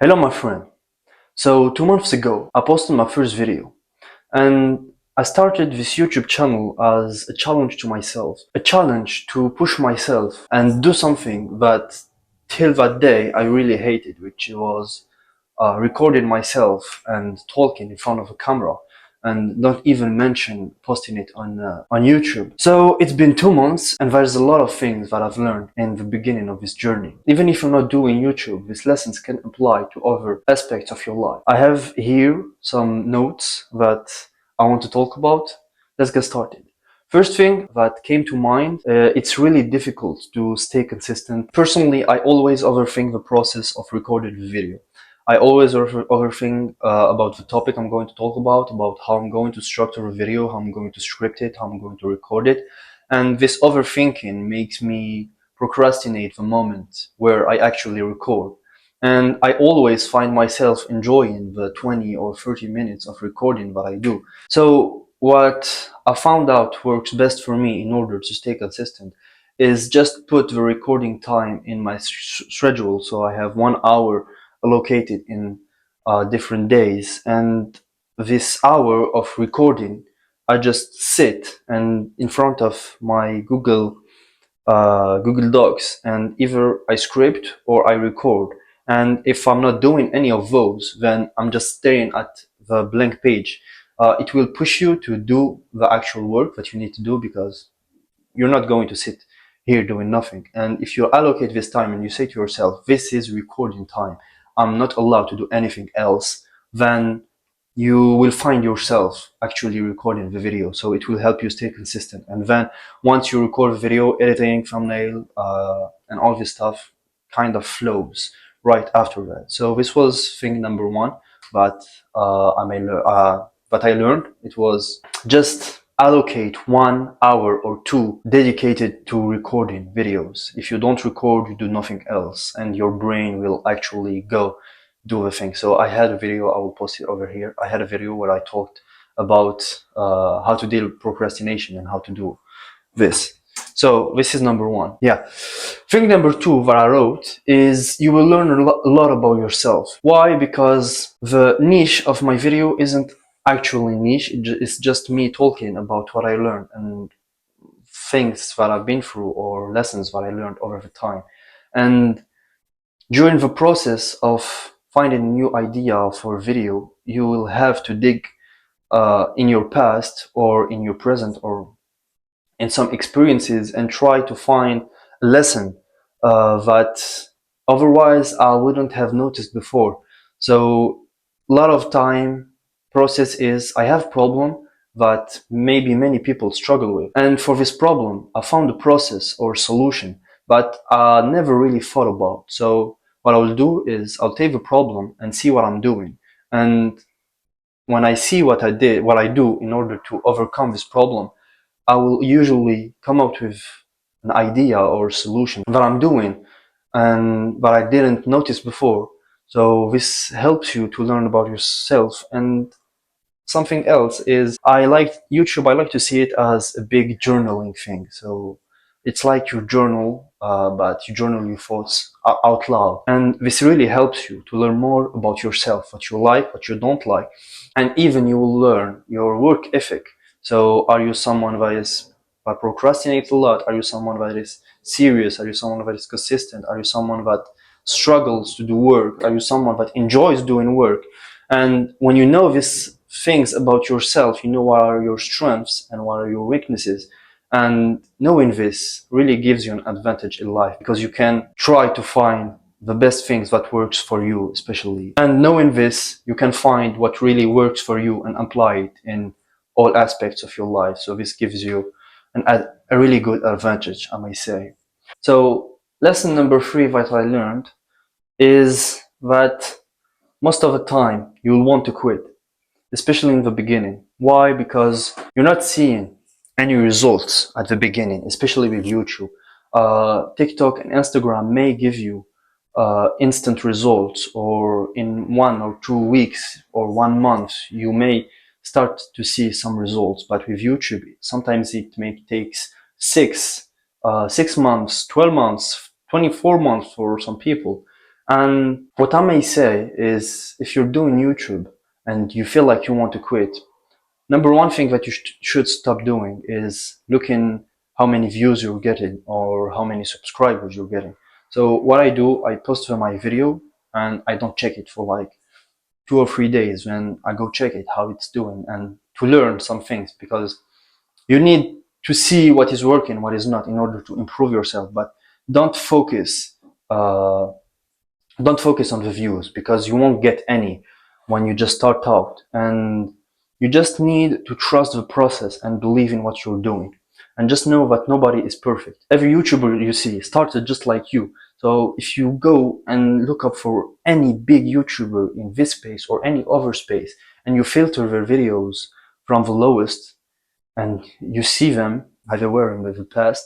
Hello my friend. So 2 months ago I posted my first video and I started this YouTube channel as a challenge to myself. A challenge to push myself and do something that till that day I really hated, which was recording myself and talking in front of a camera, and not even mention posting it on YouTube. So it's been 2 months and there's a lot of things that I've learned in the beginning of this journey. Even if you're not doing YouTube, these lessons can apply to other aspects of your life. I have here some notes that I want to talk about. Let's get started. First thing that came to mind, it's really difficult to stay consistent. Personally, I always overthink the process of recording the video. I always overthink about the topic I'm going to talk about how I'm going to structure a video, how I'm going to script it, how I'm going to record it. And this overthinking makes me procrastinate the moment where I actually record. And I always find myself enjoying the 20 or 30 minutes of recording that I do. So what I found out works best for me in order to stay consistent is just put the recording time in my schedule. So I have 1 hour allocated in different days, and this hour of recording I just sit and in front of my Google Docs, and either I script or I record. And if I'm not doing any of those, then I'm just staring at the blank page. It will push you to do the actual work that you need to do, because you're not going to sit here doing nothing. And if you allocate this time and you say to yourself, this is recording time, I'm not allowed to do anything else, then you will find yourself actually recording the video. So it will help you stay consistent. And then once you record the video, editing, thumbnail, and all this stuff kind of flows right after that. So this was thing number one that I learned. It was just allocate 1 hour or two dedicated to recording videos. If you don't record, you do nothing else, and your brain will actually go do the thing. So I had a video, I will post it over here. I had a video where I talked about how to deal with procrastination and how to do this. So this is number one. Yeah. Thing number two that I wrote is you will learn a lot about yourself. Why? Because the niche of my video isn't actually niche. It's just me talking about what I learned and things that I've been through or lessons that I learned over the time. And during the process of finding a new idea for a video, you will have to dig in your past or in your present or in some experiences and try to find a lesson that otherwise I wouldn't have noticed before. So a lot of time process is I have problem that maybe many people struggle with, and for this problem I found a process or solution but I never really thought about. So what I will do is I'll take the problem and see what I'm doing, and when I see what I do in order to overcome this problem, I will usually come up with an idea or solution that I'm doing and that I didn't notice before. So this helps you to learn about yourself. And something else is I like to see it as a big journaling thing. So it's like your journal, but you journal your thoughts out loud. And this really helps you to learn more about yourself, what you like, what you don't like. And even you will learn your work ethic. So are you someone that procrastinates a lot? Are you someone that is serious? Are you someone that is consistent? Are you someone that struggles to do work? Are you someone that enjoys doing work? And when you know these things about yourself, you know what are your strengths and what are your weaknesses. And knowing this really gives you an advantage in life, because you can try to find the best things that works for you, especially. And knowing this, you can find what really works for you and apply it in all aspects of your life. So this gives you a really good advantage, I may say. So lesson number three that I learned is that most of the time you'll want to quit, especially in the beginning. Why? Because you're not seeing any results at the beginning, especially with YouTube. TikTok and Instagram may give you instant results, or in 1 or 2 weeks or 1 month you may start to see some results. But with YouTube, sometimes it may takes 6 months, 12 months, 24 months for some people. And what I may say is, if you're doing YouTube and you feel like you want to quit, number one thing that you should stop doing is looking how many views you're getting or how many subscribers you're getting. So what I do, I post my video and I don't check it for like 2 or 3 days. When I go check it, how it's doing, and to learn some things, because you need to see what is working, what is not, in order to improve yourself. But don't focus uh, don't focus on the views, because you won't get any when you just start out. And you just need to trust the process and believe in what you're doing, and just know that nobody is perfect. Every YouTuber you see started just like you. So if you go and look up for any big YouTuber in this space or any other space, and you filter their videos from the lowest, and you see them how they were in the past,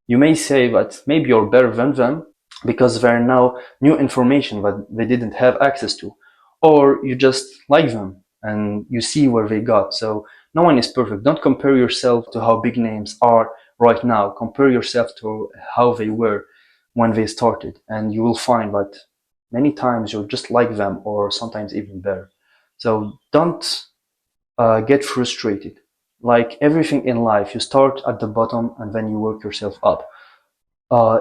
you may say that maybe you're better than them because there are now new information that they didn't have access to, or you just like them and you see where they got. So no one is perfect. Don't compare yourself to how big names are right now. Compare yourself to how they were when they started, and you will find that many times you're just like them, or sometimes even better. So don't get frustrated. Like everything in life, you start at the bottom and then you work yourself up.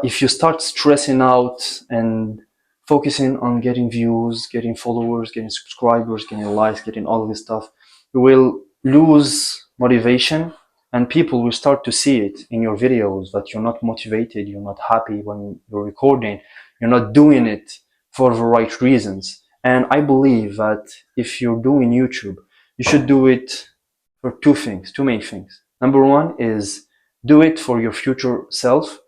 If you start stressing out and focusing on getting views, getting followers, getting subscribers, getting likes, getting all of this stuff, you will lose motivation, and people will start to see it in your videos that you're not motivated, you're not happy when you're recording, you're not doing it for the right reasons. And I believe that if you're doing YouTube, you should do it for two main things. Number one is do it for your future self,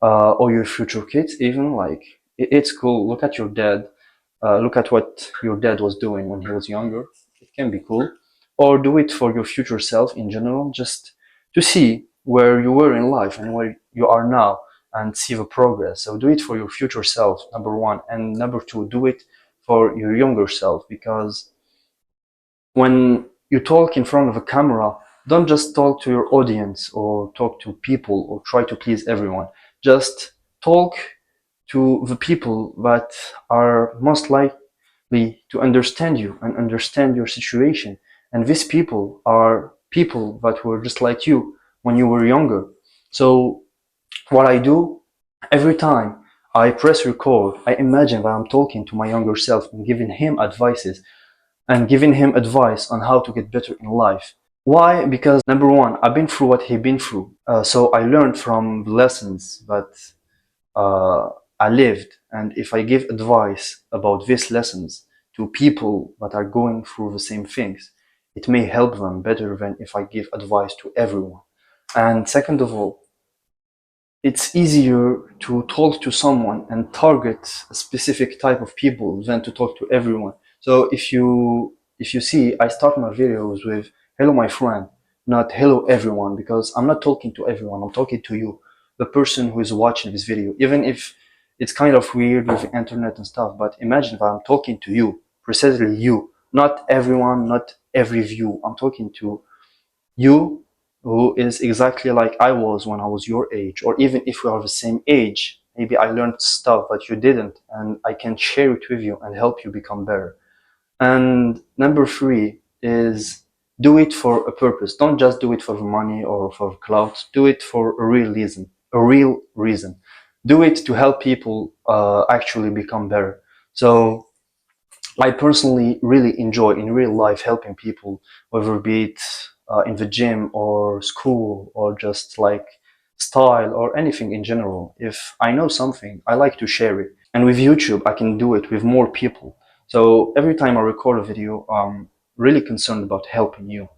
or your future kids. Even like it's cool. Look at your dad. Look at what your dad was doing when he was younger. It can be cool. Or do it for your future self in general, just to see where you were in life and where you are now, and see the progress. So do it for your future self, number one. And number two, do it for your younger self, because when you talk in front of a camera, don't just talk to your audience or talk to people or try to please everyone. Just talk to the people that are most likely to understand you and understand your situation. And these people are people that were just like you when you were younger. So what I do, every time I press record, I imagine that I'm talking to my younger self and giving him advices, and giving him advice on how to get better in life. Why? Because number one, I've been through what he's been through. So I learned from the lessons that uh, I lived. And if I give advice about these lessons to people that are going through the same things, it may help them better than if I give advice to everyone. And second of all, it's easier to talk to someone and target a specific type of people than to talk to everyone. So if you see, I start my videos with hello my friend, not hello everyone, because I'm not talking to everyone, I'm talking to you, the person who is watching this video. Even if it's kind of weird with the internet and stuff, but imagine that I'm talking to you, precisely you, not everyone, not every view. I'm talking to you, who is exactly like I was when I was your age, or even if we are the same age, maybe I learned stuff that you didn't, and I can share it with you and help you become better. And number three is do it for a purpose. Don't just do it for the money or for clout. Do it for a real reason. A real reason. Do it to help people actually become better. So I personally really enjoy in real life helping people, whether it be it in the gym or school or just like style or anything in general. If I know something, I like to share it. And with YouTube, I can do it with more people. So every time I record a video, I'm really concerned about helping you.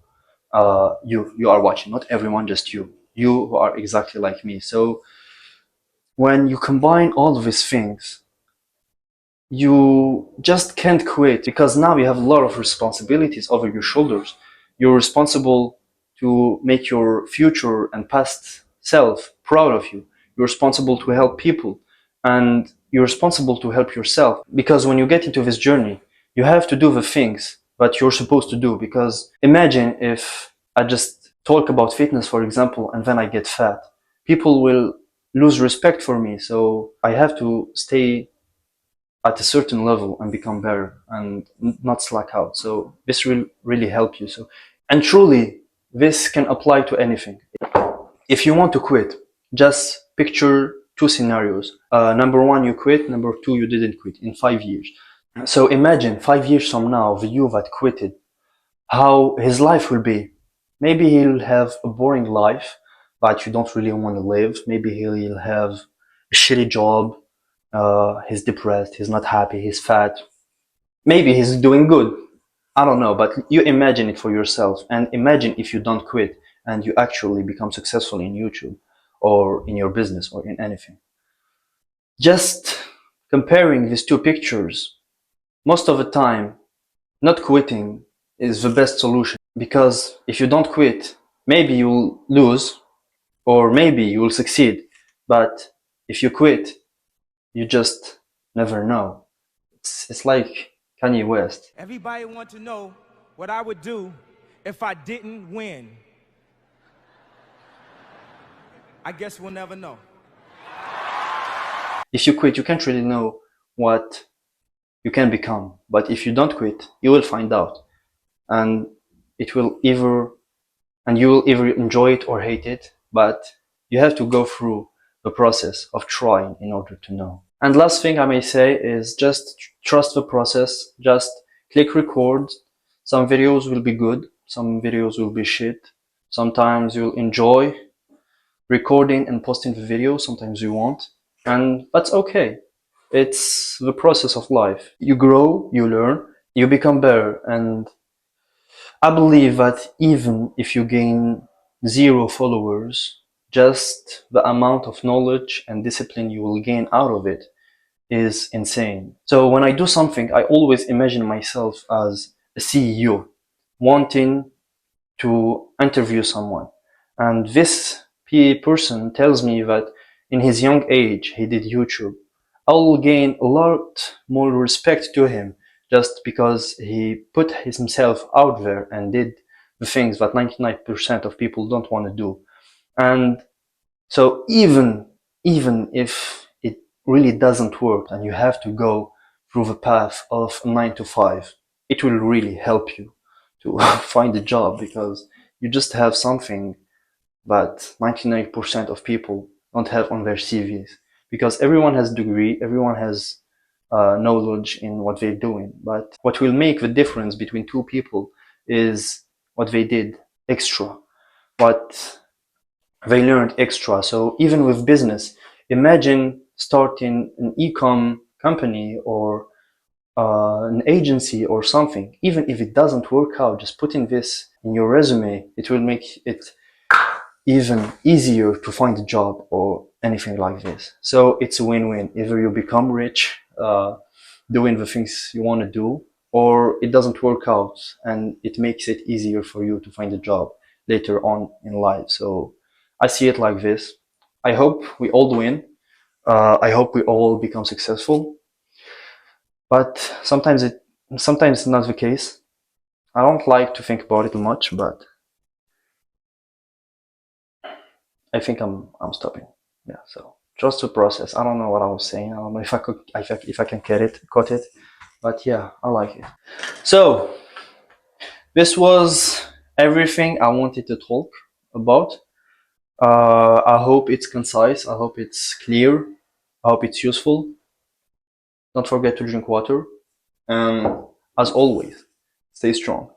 You are watching, not everyone, just you. You who are exactly like me. So when you combine all of these things, you just can't quit, because now you have a lot of responsibilities over your shoulders. You're responsible to make your future and past self proud of you. You're responsible to help people, and you're responsible to help yourself, because when you get into this journey, you have to do the things that you're supposed to do. Because imagine if I just talk about fitness, for example, and then I get fat, people will lose respect for me. So I have to stay at a certain level and become better and not slack out. So this will really help you. So, and truly, this can apply to anything. If you want to quit, just picture two scenarios. Number one, you quit. Number two, you didn't quit in 5 years. So imagine 5 years from now, the you that quitted, how his life will be. Maybe he'll have a boring life that you don't really want to live. Maybe he'll have a shitty job. He's depressed. He's not happy. He's fat. Maybe he's doing good. I don't know, but you imagine it for yourself, and imagine if you don't quit and you actually become successful in YouTube or in your business or in anything. Just comparing these two pictures, most of the time, not quitting is the best solution, because if you don't quit, maybe you'll lose or maybe you will succeed. But if you quit, you just never know. It's like Kanye West. Everybody wants to know what I would do if I didn't win. I guess we'll never know. If you quit, you can't really know what you can become. But if you don't quit, you will find out. And you will either enjoy it or hate it, but you have to go through the process of trying in order to know. And last thing I may say is just trust the process. Just click record. Some videos will be good, some videos will be shit. Sometimes you'll enjoy recording and posting the video, sometimes you won't, and that's okay. It's the process of life. You grow, you learn, you become better, and I believe that even if you gain 0 followers, just the amount of knowledge and discipline you will gain out of it is insane. So when I do something, I always imagine myself as a CEO wanting to interview someone. And this person tells me that in his young age, he did YouTube. I will gain a lot more respect to him just because he put himself out there and did the things that 99% of people don't want to do. And so even if it really doesn't work and you have to go through the path of 9 to 5, it will really help you to find a job, because you just have something that 99% of people don't have on their CVs. Because everyone has a degree, everyone has knowledge in what they're doing. But what will make the difference between two people is what they did extra, what they learned extra. So even with business, imagine starting an e-com company or an agency or something. Even if it doesn't work out, just putting this in your resume, it will make it even easier to find a job or anything like this. So it's a win-win. Either you become rich doing the things you want to do, or it doesn't work out and it makes it easier for you to find a job later on in life. So I see it like this. I hope we all win. I hope we all become successful. But sometimes it's not the case. I don't like to think about it much, but I think I'm stopping. Yeah. So trust the process. I don't know what I was saying. I don't know if I can cut it, but yeah, I like it. So this was everything I wanted to talk about. I hope it's concise. I hope it's clear. I hope it's useful. Don't forget to drink water. And as always, stay strong.